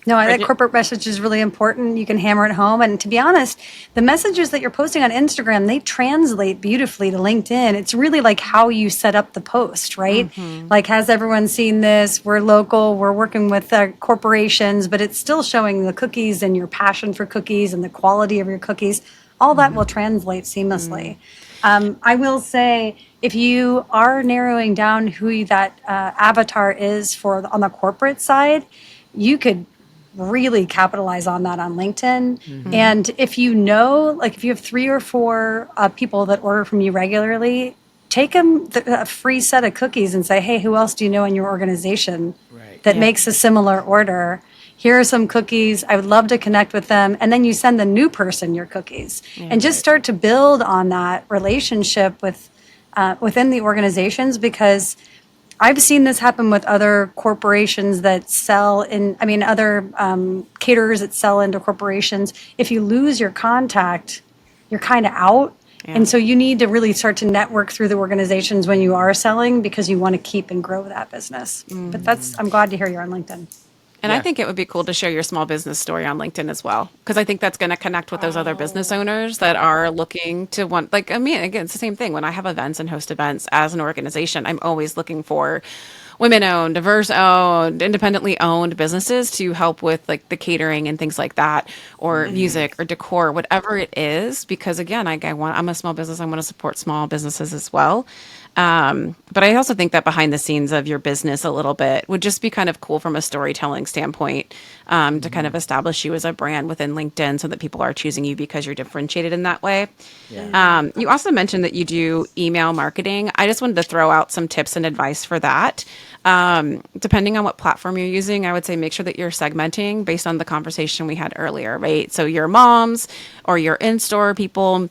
No, that Bridget? corporate message is really important. You can hammer it home. And to be honest, the messages that you're posting on Instagram, they translate beautifully to LinkedIn. It's really like how you set up the post, right? Like, has everyone seen this? We're local, we're working with corporations, but it's still showing the cookies and your passion for cookies and the quality of your cookies. All that will translate seamlessly. I will say, if you are narrowing down who that avatar is for on the corporate side, you could really capitalize on that on LinkedIn. And if you know, like if you have 3 or 4 people that order from you regularly, take them a free set of cookies and say, hey, who else do you know in your organization Right. that Yeah. makes a similar order? Here are some cookies. I would love to connect with them. And then you send the new person your cookies and just start to build on that relationship with within the organizations, because I've seen this happen with other corporations that sell in, I mean, other caterers that sell into corporations. If you lose your contact, you're kind of out. Yeah. And so you need to really start to network through the organizations when you are selling, because you want to keep and grow that business. But I'm glad to hear you're on LinkedIn. And I Yeah. think it would be cool to share your small business story on LinkedIn as well, because I think that's going to connect with those other business owners that are looking to want, like, I mean, again, it's the same thing. When I have events and host events as an organization, I'm always looking for women-owned, diverse-owned, independently owned businesses to help with like the catering and things like that, or music or decor, whatever it is. Because again, I'm a small business. I want to support small businesses as well. But I also think that behind the scenes of your business a little bit would just be kind of cool from a storytelling standpoint, to kind of establish you as a brand within LinkedIn so that people are choosing you because you're differentiated in that way. You also mentioned that you do email marketing. I just wanted to throw out some tips and advice for that. Depending on what platform you're using, I would say make sure that you're segmenting based on the conversation we had earlier, right? So your moms or your in-store people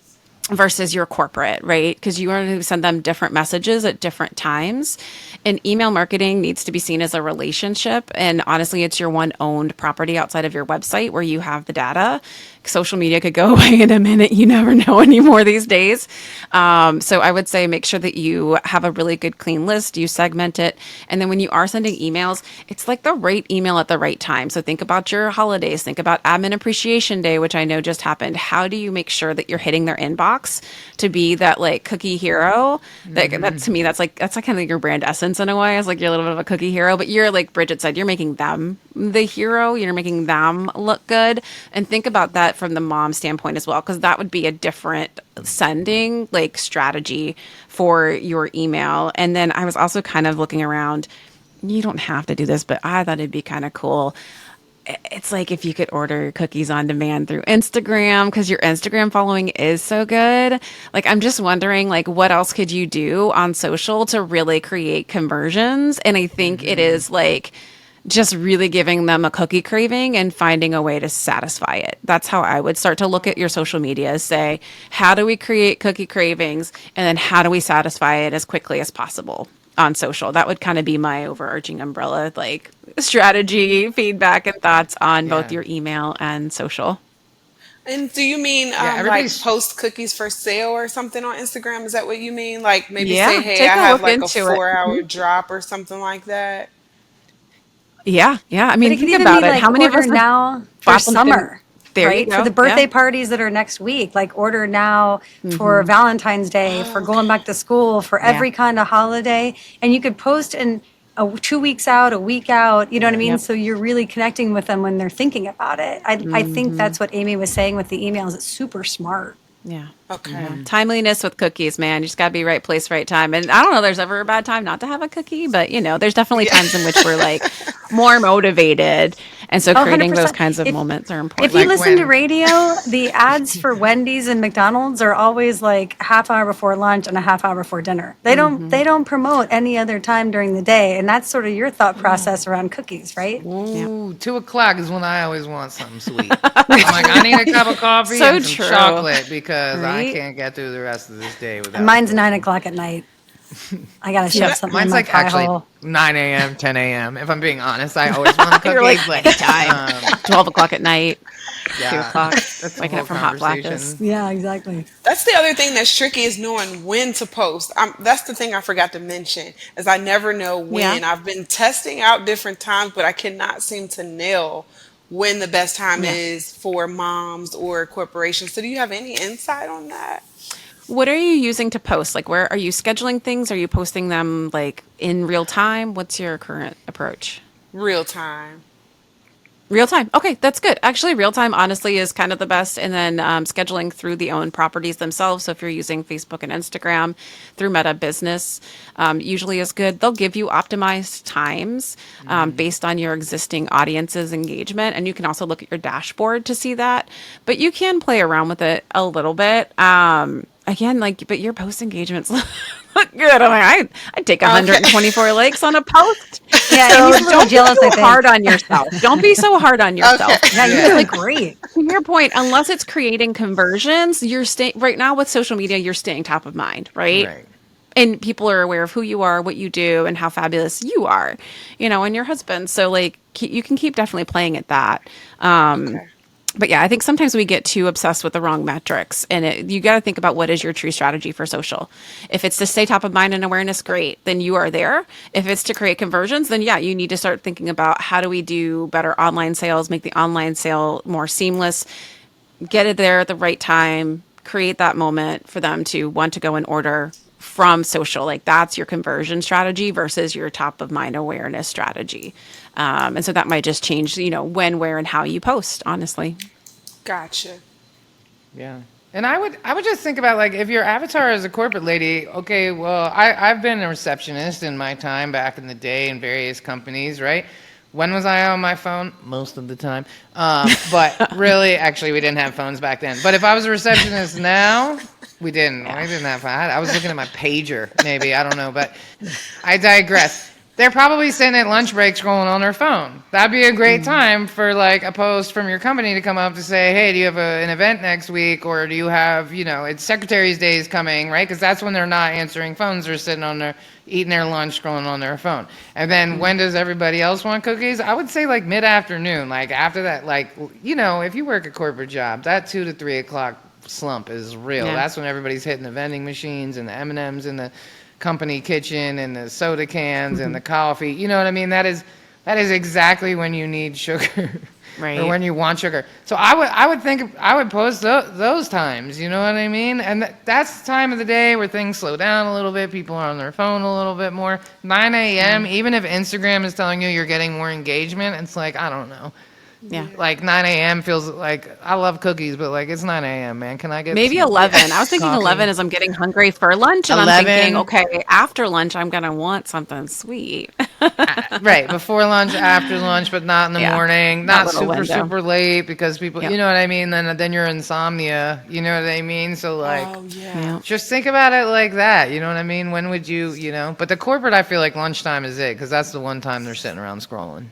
versus your corporate, right? Because you want to send them different messages at different times. And email marketing needs to be seen as a relationship. And honestly, it's your one owned property outside of your website where you have the data. Social media could go away in a minute. You never know anymore these days. So I would say make sure that you have a really good clean list, you segment it. And then when you are sending emails, it's like the right email at the right time. So think about your holidays, think about Admin Appreciation Day, which I know just happened. How do you make sure that you're hitting their inbox to be that like cookie hero? That to me, that's like kind of your brand essence in a way. It's like you're a little bit of a cookie hero, but you're like Bridget said, you're making them the hero. You're making them look good. And think about that from the mom standpoint as well, because that would be a different sending like strategy for your email. And then I was also kind of looking around. You don't have to do this, but I thought it'd be kind of cool. It's like if you could order cookies on demand through Instagram, because your Instagram following is so good. Like, I'm just wondering, like, what else could you do on social to really create conversions? And I think it is like just really giving them a cookie craving and finding a way to satisfy it. That's how I would start to look at your social media, say, how do we create cookie cravings? And then how do we satisfy it as quickly as possible on social? That would kind of be my overarching umbrella, like strategy, feedback, and thoughts on both Yeah. your email and social. And do you mean Yeah, like everybody's post cookies for sale or something on Instagram? Is that what you mean? Like maybe say, Yeah, hey, take I a have look like a into it. 4 hour drop or something like that? Yeah, yeah. I But mean, it could think even about be it. How like many of order us have now for bought something? summer, There you right? For the go. Yeah. birthday parties that are next week, like order now for Valentine's Day, for Oh, going back to school, for Yeah. every kind of holiday. And you could post in 2 weeks out, a week out, you know what I yeah. mean? Yep. So you're really connecting with them when they're thinking about it. I think that's what Amy was saying with the emails. It's super smart. Yeah. okay. Yeah. Timeliness with cookies, man. You just got to be right place, right time. And I don't know, there's ever a bad time not to have a cookie, but there's definitely Yeah. times in which we're like more motivated. And so Oh, creating those 100%. kinds of If moments are if you important. Like listen to when radio, the ads for Wendy's and McDonald's are always like half hour before lunch and a half hour before dinner. They don't promote any other time during the day, and that's sort of your thought process around cookies, right? Yeah. ooh, 2 o'clock is when I always want something sweet. I'm like, I need a cup of coffee So and some true. chocolate because I Right? can't get through the rest of this day And without mine's those 9 o'clock at night. I gotta So shove Yep. that something in Mine's my like pie actually hole. 9 a.m., 10 a.m. If I'm being honest, I always want a cookie. You're like, But anytime. 12 o'clock at night, 2 yeah, o'clock, that's a waking whole up from hot flashes. conversation. Yeah, exactly. That's the other thing that's tricky is knowing when to post. That's the thing I forgot to mention is I never know Yeah. when. I've been testing out different times, but I cannot seem to nail when the best time Yeah. is for moms or corporations. So do you have any insight on that? What are you using to post? Like, where are you scheduling things? Are you posting them like in real time? What's your current approach? Real time. Real time. Okay, that's good. Actually, real time honestly is kind of the best. And then scheduling through the own properties themselves. So if you're using Facebook and Instagram through Meta Business, usually is good. They'll give you optimized times based on your existing audience's engagement. And you can also look at your dashboard to see that. But you can play around with it a little bit. Again, like, but your post engagements look good. I'm like, I'd take 124 likes on a post. Yeah, So and he's a little don't jealous, be I so think. hard on yourself. Don't be so hard on yourself. Yeah, you look great. To your point, unless it's creating conversions, you're staying right now with social media, you're staying top of mind, right? Right. And people are aware of who you are, what you do, and how fabulous you are, and your husband. So like you can keep definitely playing at that. But yeah, I think sometimes we get too obsessed with the wrong metrics, and you got to think about what is your true strategy for social. If it's to stay top of mind and awareness, great, then you are there. If it's to create conversions, then yeah, you need to start thinking about how do we do better online sales, make the online sale more seamless, get it there at the right time, create that moment for them to want to go and order from social. Like that's your conversion strategy versus your top of mind awareness strategy. And so that might just change, when, where, and how you post, honestly. Gotcha. Yeah. And I would just think about, like, if your avatar is a corporate lady, okay, well, I've been a receptionist in my time back in the day in various companies, right? When was I on my phone? Most of the time. But really, actually, we didn't have phones back then. But if I was a receptionist now, we didn't. I didn't have. I was looking at my pager, maybe. I don't know. But I digress. They're probably sitting at lunch breaks scrolling on their phone. That'd be a great time for like a post from your company to come up to say, hey, do you have an event next week? Or do you have, it's Secretary's Day is coming, right? Because that's when they're not answering phones. They're sitting on their, eating their lunch, scrolling on their phone. And then when does everybody else want cookies? I would say like mid-afternoon. Like after that, like, if you work a corporate job, that 2 to 3 o'clock slump is real. Yeah. That's when everybody's hitting the vending machines and the M&Ms and the company kitchen and the soda cans and the coffee. You know what I mean? That is exactly when you need sugar. Right. Or when you want sugar. So I would post those times, you know what I mean? And that's the time of the day where things slow down a little bit. People are on their phone a little bit more. 9 a.m., even if Instagram is telling you you're getting more engagement, it's like, I don't know. Yeah. Like 9 a.m. feels like, I love cookies, but like it's 9 a.m., man. Can I get Maybe some 11. I was thinking coffee? 11 as I'm getting hungry for lunch. And 11. I'm thinking, okay, after lunch, I'm going to want something sweet. Right, before lunch, after lunch, but not in the Yeah, morning, that not little window. super late because people, Yep. you know what I mean? Then you're insomnia, you know what I mean? So like, Oh, yeah. just think about it like that, you know what I mean? When would you, But the corporate, I feel like lunchtime is it because that's the one time they're sitting around scrolling.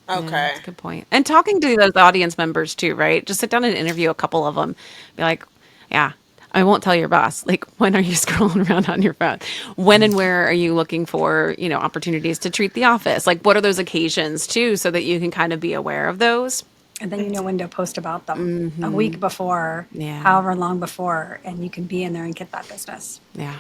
Okay. That's a good point. And talking to those audience members too, right? Just sit down and interview a couple of them. Be like, yeah, I won't tell your boss. Like, when are you scrolling around on your phone? When and where are you looking for, opportunities to treat the office? Like, what are those occasions too, so that you can kind of be aware of those? And then you know when to post about them a week before, Yeah. however long before, and you can be in there and get that business. Yeah.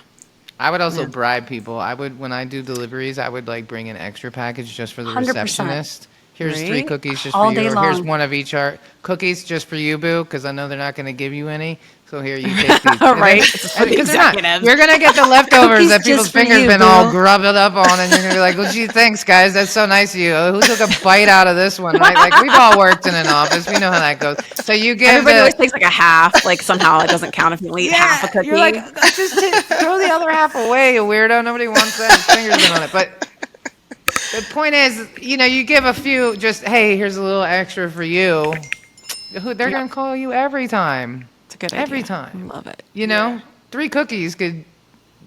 I would also bribe people. When I do deliveries, I would like bring an extra package just for the 100%. receptionist. Here's 3 Right? cookies just All for day you. Or here's long. one of each cookies just for you, boo, because I know they're not going to give you any. So here, you take these. Right. And because they're not. You're going to get the leftovers Cookies that people's just for fingers you, been boo. all grubbed up on, and you're going to be like, well, gee, thanks, guys. That's so nice of you. Who took a bite out of this one? Right? Like, we've all worked in an office. We know how that goes. So you give Everybody the... always takes like a half. Like, somehow it doesn't count if you only eat half a cookie. You're like, just throw the other half away, you weirdo. Nobody wants that. His fingers been on it. But the point is, you give a few, just, hey, here's a little extra for you. They're going to call you every time. It's a good Every idea. time. I love it. 3 cookies could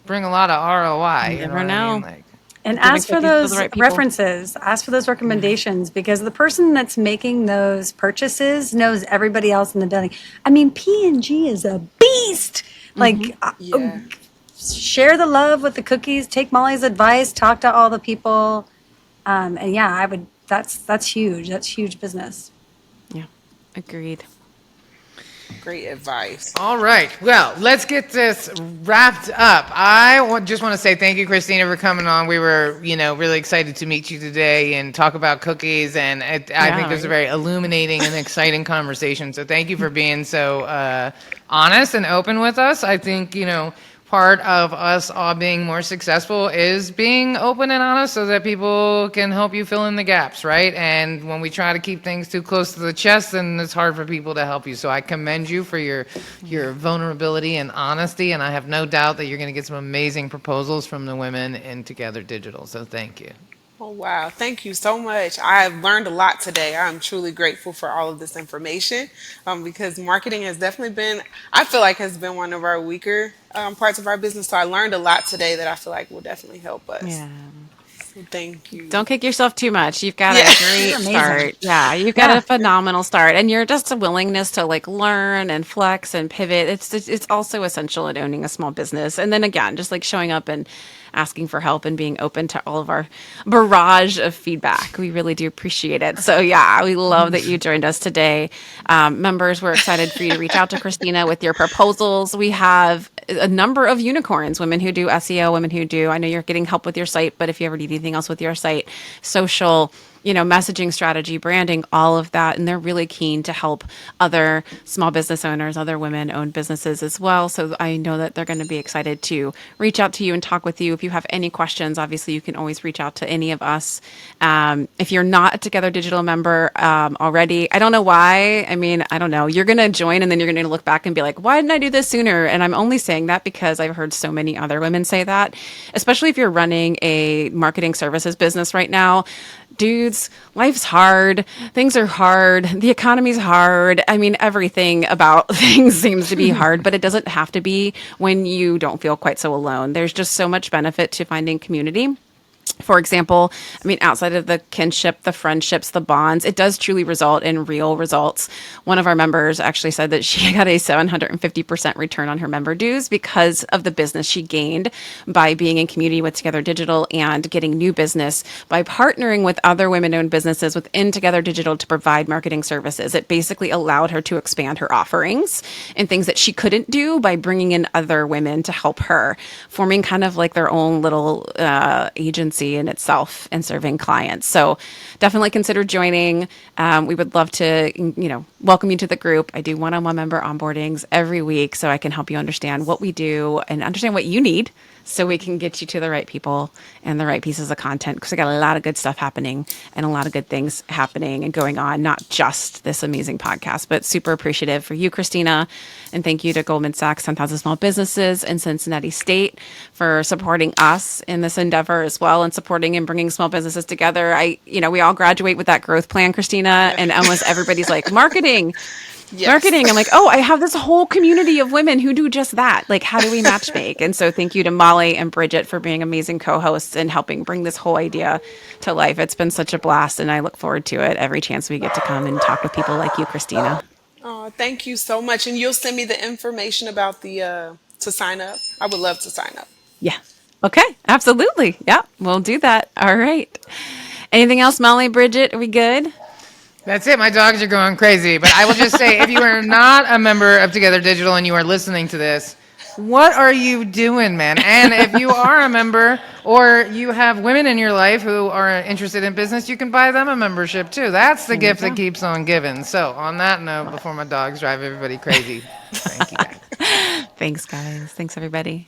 bring a lot of ROI. You You know never what I mean? know. Like, And Giving ask for cookies to those the right people. references, ask for those recommendations, because the person that's making those purchases knows everybody else in the building. I mean, P&G is a beast. Like, Yeah. share the love with the cookies, take Molly's advice, talk to all the people. And yeah, I would, that's huge. That's huge business. Yeah. Agreed. Great advice. all right. Well, let's get this wrapped up. Just want to say thank you, Christina, for coming on. We were, really excited to meet you today and talk about cookies. And I think this is a very illuminating and exciting conversation. So thank you for being so honest and open with us. I think, part of us all being more successful is being open and honest so that people can help you fill in the gaps, right? And when we try to keep things too close to the chest, then it's hard for people to help you. So I commend you for your vulnerability and honesty, and I have no doubt that you're going to get some amazing proposals from the women in Together Digital. So thank you. Oh, wow. Thank you so much. I've learned a lot today. I'm truly grateful for all of this information because marketing has definitely been, I feel like, has been one of our weaker parts of our business. So I learned a lot today that I feel like will definitely help us. Yeah. So thank you. Don't kick yourself too much. You've got Yeah. a great You're amazing. start. Yeah, you've got a phenomenal start, and you're just a willingness to like learn and flex and pivot. It's also essential in owning a small business. And then again, just like showing up and asking for help and being open to all of our barrage of feedback. We really do appreciate it. So yeah, we love that you joined us today. Members, we're excited for you to reach out to Christina with your proposals. We have a number of unicorns, women who do SEO, women who do, I know you're getting help with your site, but if you ever need anything else with your site, social, messaging strategy, branding, all of that. And they're really keen to help other small business owners, other women-owned businesses as well. So I know that they're going to be excited to reach out to you and talk with you. If you have any questions, obviously you can always reach out to any of us. If you're not a Together Digital member already, I don't know why. I mean, I don't know. You're going to join and then you're going to look back and be like, why didn't I do this sooner? And I'm only saying that because I've heard so many other women say that, especially if you're running a marketing services business right now. Dudes, life's hard. Things are hard. The economy's hard. I mean, everything about things seems to be hard, but it doesn't have to be when you don't feel quite so alone. There's just so much benefit to finding community. For example, I mean, outside of the kinship, the friendships, the bonds, it does truly result in real results. One of our members actually said that she got a 750% return on her member dues because of the business she gained by being in community with Together Digital and getting new business by partnering with other women-owned businesses within Together Digital to provide marketing services. It basically allowed her to expand her offerings and things that she couldn't do by bringing in other women to help her, forming kind of like their own little agency in itself and serving clients. So definitely consider joining. We would love to, welcome you to the group. I do one-on-one member onboardings every week so I can help you understand what we do and understand what you need so we can get you to the right people and the right pieces of content because I got a lot of good stuff happening and a lot of good things happening and going on, not just this amazing podcast, but super appreciative for you, Christina. And thank you to Goldman Sachs, 10,000 Small Businesses in Cincinnati State for supporting us in this endeavor as well and supporting and bringing small businesses together. We all graduate with that growth plan, Christina, and almost everybody's like, marketing. Yes. Marketing. I'm like, oh, I have this whole community of women who do just that. Like, how do we match make? And so thank you to Molly and Bridget for being amazing co-hosts and helping bring this whole idea to life. It's been such a blast, and I look forward to it every chance we get to come and talk with people like you, Christina. Oh, thank you so much. And you'll send me the information about the to sign up. I would love to sign up. Yeah. Okay. Absolutely. Yeah. We'll do that. All right. Anything else, Molly, Bridget? Are we good? That's it. My dogs are going crazy. But I will just say, if you are not a member of Together Digital and you are listening to this, what are you doing, man? And if you are a member or you have women in your life who are interested in business, you can buy them a membership too. That's the gift that keeps on giving. So on that note, before my dogs drive everybody crazy, thank you guys. Thanks, guys. Thanks, everybody.